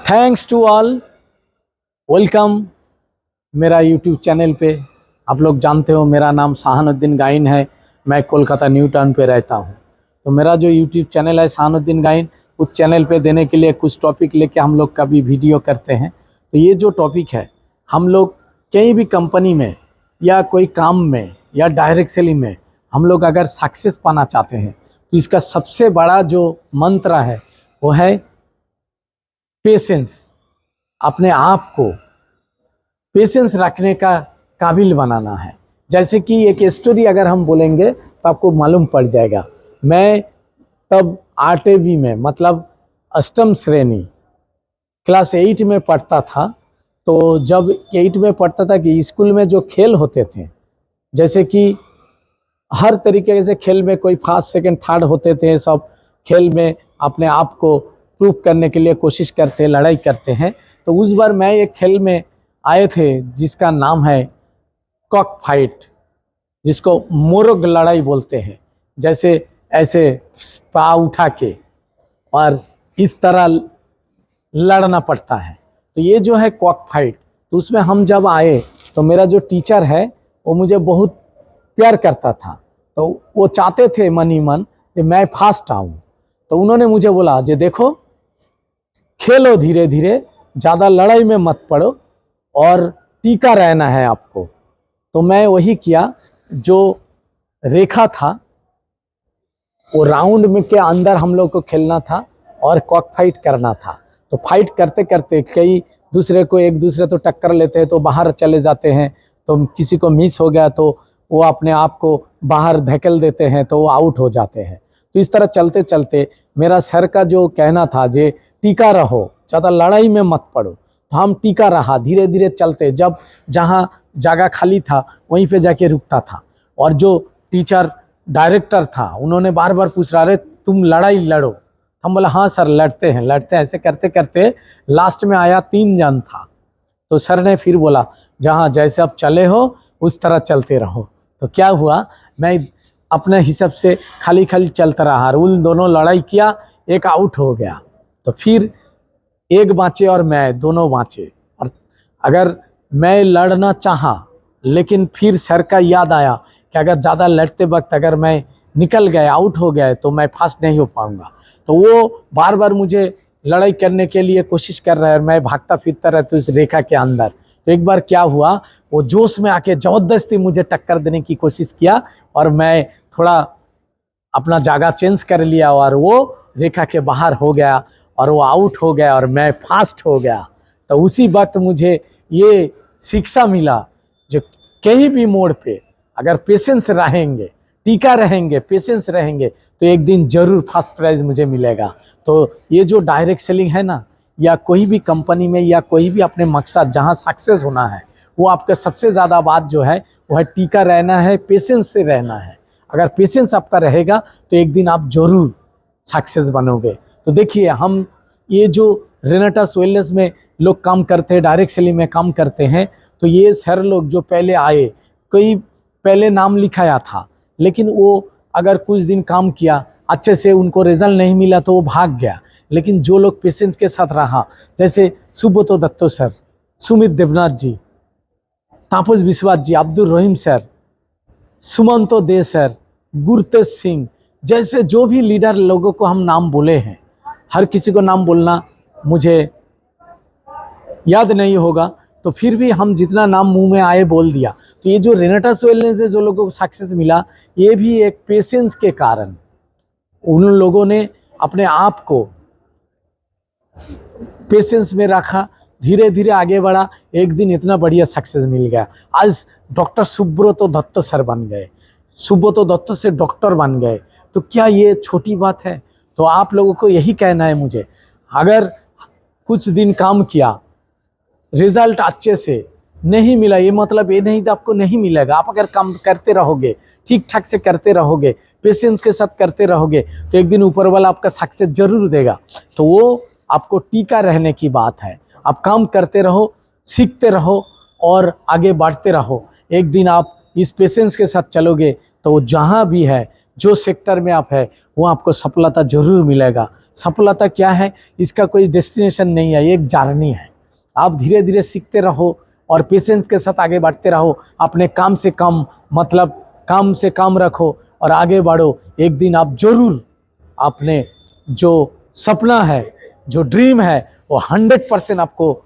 Thanks to all, welcome मेरा YouTube channel पे। आप लोग जानते हो मेरा नाम शाहानुद्दीन गाइन है। मैं कोलकाता न्यू टाउन पे रहता हूँ। तो मेरा जो यूट्यूब चैनल है शाहानुद्दीन गाइन, उस चैनल पे देने के लिए कुछ टॉपिक लेके हम लोग कभी वीडियो करते हैं। तो ये जो टॉपिक है, हम लोग कहीं भी कंपनी में या कोई काम में या डायरेक्ट सेलिंग में हम लोग अगर सक्सेस पाना चाहते हैं तो इसका सबसे बड़ा जो मंत्र है वो है पेशेंस। अपने आप को पेशेंस रखने का काबिल बनाना है। जैसे कि एक स्टोरी अगर हम बोलेंगे तो आपको मालूम पड़ जाएगा। मैं तब 8वीं में मतलब अष्टम श्रेणी क्लास 8 में पढ़ता था। तो जब 8 में पढ़ता था कि स्कूल में जो खेल होते थे, जैसे कि हर तरीके से खेल में कोई फर्स्ट सेकंड थर्ड होते थे, सब खेल में अपने आप को प्रूव करने के लिए कोशिश करते, लड़ाई करते हैं। तो उस बार मैं एक खेल में आए थे जिसका नाम है कॉक फाइट, जिसको मोरग लड़ाई बोलते हैं। जैसे ऐसे पा उठा के और इस तरह लड़ना पड़ता है। तो ये जो है कॉक फाइट, तो उसमें हम जब आए तो मेरा जो टीचर है वो मुझे बहुत प्यार करता था। तो वो चाहते थे मन ही मन कि मैं फास्ट आऊँ। तो उन्होंने मुझे बोला जे देखो, खेलो धीरे धीरे, ज़्यादा लड़ाई में मत पड़ो और टीका रहना है आपको। तो मैं वही किया। जो रेखा था वो राउंड में के अंदर हम लोग को खेलना था और कॉक फाइट करना था। तो फाइट करते करते कई दूसरे को एक दूसरे तो टक्कर लेते हैं तो बाहर चले जाते हैं। तो किसी को मिस हो गया तो वो अपने आप को बाहर धकेल देते हैं तो वो आउट हो जाते हैं। तो इस तरह चलते चलते मेरा सर का जो कहना था जे टीका रहो, ज़्यादा लड़ाई में मत पड़ो, तो हम टीका रहा। धीरे धीरे चलते, जब जहाँ जगह खाली था वहीं पे जाके रुकता था। और जो टीचर डायरेक्टर था उन्होंने बार बार पूछ रहा, अरे तुम लड़ाई लड़ो। हम बोला हाँ सर लड़ते हैं लड़ते हैं। ऐसे करते करते लास्ट में आया 3 जन था। तो सर ने फिर बोला जहाँ जैसे अब चले हो उस तरह चलते रहो। तो क्या हुआ, मैं अपने हिसाब से खाली खाली चलता रहा। उन दोनों लड़ाई किया, एक आउट हो गया। तो फिर एक बाँचे और मैं, दोनों बाँचे। और अगर मैं लड़ना चाहा लेकिन फिर सर का याद आया कि अगर ज़्यादा लड़ते वक्त अगर मैं निकल गया, आउट हो गया तो मैं फास्ट नहीं हो पाऊँगा। तो वो बार बार मुझे लड़ाई करने के लिए कोशिश कर रहा है और मैं भागता फिरता रहता उस रेखा के अंदर। तो एक बार क्या हुआ, वो जोश में आके ज़बरदस्ती मुझे टक्कर देने की कोशिश किया और मैं थोड़ा अपना जगह चेंज कर लिया और वो रेखा के बाहर हो गया और वो आउट हो गया और मैं फास्ट हो गया। तो उसी वक्त मुझे ये शिक्षा मिला जो कहीं भी मोड़ पे अगर पेशेंस रहेंगे, टीका रहेंगे, पेशेंस रहेंगे तो एक दिन जरूर फर्स्ट प्राइज मुझे मिलेगा। तो ये जो डायरेक्ट सेलिंग है ना, या कोई भी कंपनी में या कोई भी अपने मकसद जहाँ सक्सेस होना है, वो आपका सबसे ज़्यादा बात जो है वो है टीका रहना है, पेशेंस से रहना है। अगर पेशेंस आपका रहेगा तो एक दिन आप जरूर सक्सेस बनोगे। तो देखिए, हम ये जो रेनेटास वेलनेस में लोग काम करते हैं, डायरेक्ट सेलिंग में काम करते हैं, तो ये सर लोग जो पहले आए, कोई पहले नाम लिखाया था लेकिन वो अगर कुछ दिन काम किया अच्छे से, उनको रिजल्ट नहीं मिला तो वो भाग गया। लेकिन जो लोग पेशेंस के साथ रहा, जैसे सुब्रतो दत्तो सर, सुमित देवनाथ जी, तापस विश्वास जी, अब्दुल रहीम सर, सुमंतो दे सर, गुरतेज सिंह जैसे जो भी लीडर लोगों को हम नाम बोले हैं, हर किसी को नाम बोलना मुझे याद नहीं होगा, तो फिर भी हम जितना नाम मुंह में आए बोल दिया। तो ये जो रेनेटास वेलनेस से जो लोगों को सक्सेस मिला, ये भी एक पेशेंस के कारण उन लोगों ने अपने आप को पेशेंस में रखा, धीरे धीरे आगे बढ़ा, एक दिन इतना बढ़िया सक्सेस मिल गया। आज डॉक्टर सुब्रतो दत्तो सर बन गए, सुब्रतो दत्तो से डॉक्टर बन गए। तो क्या ये छोटी बात है? तो आप लोगों को यही कहना है मुझे, अगर कुछ दिन काम किया, रिजल्ट अच्छे से नहीं मिला, ये मतलब ये नहीं तो आपको नहीं मिलेगा। आप अगर काम करते रहोगे, ठीक ठाक से करते रहोगे, पेशेंस के साथ करते रहोगे, तो एक दिन ऊपर वाला आपका सक्सेस जरूर देगा। तो वो आपको टीका रहने की बात है। आप काम करते रहो, सीखते रहो और आगे बढ़ते रहो। एक दिन आप इस पेशेंस के साथ चलोगे तो जहाँ भी है, जो सेक्टर में आप है, वो आपको सफलता जरूर मिलेगा। सफलता क्या है, इसका कोई डेस्टिनेशन नहीं है, ये एक जर्नी है। आप धीरे धीरे सीखते रहो और पेशेंस के साथ आगे बढ़ते रहो। अपने काम से कम मतलब काम से काम रखो और आगे बढ़ो। एक दिन आप जरूर अपने जो सपना है, जो ड्रीम है, वो 100% आपको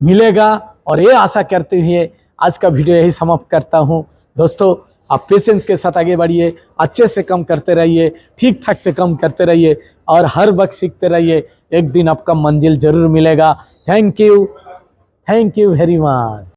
मिलेगा। और ये आशा करते हुए आज का वीडियो यही समाप्त करता हूँ। दोस्तों, आप पेशेंस के साथ आगे बढ़िए, अच्छे से काम करते रहिए, ठीक ठाक से काम करते रहिए और हर वक्त सीखते रहिए। एक दिन आपका मंजिल जरूर मिलेगा। Thank you very much.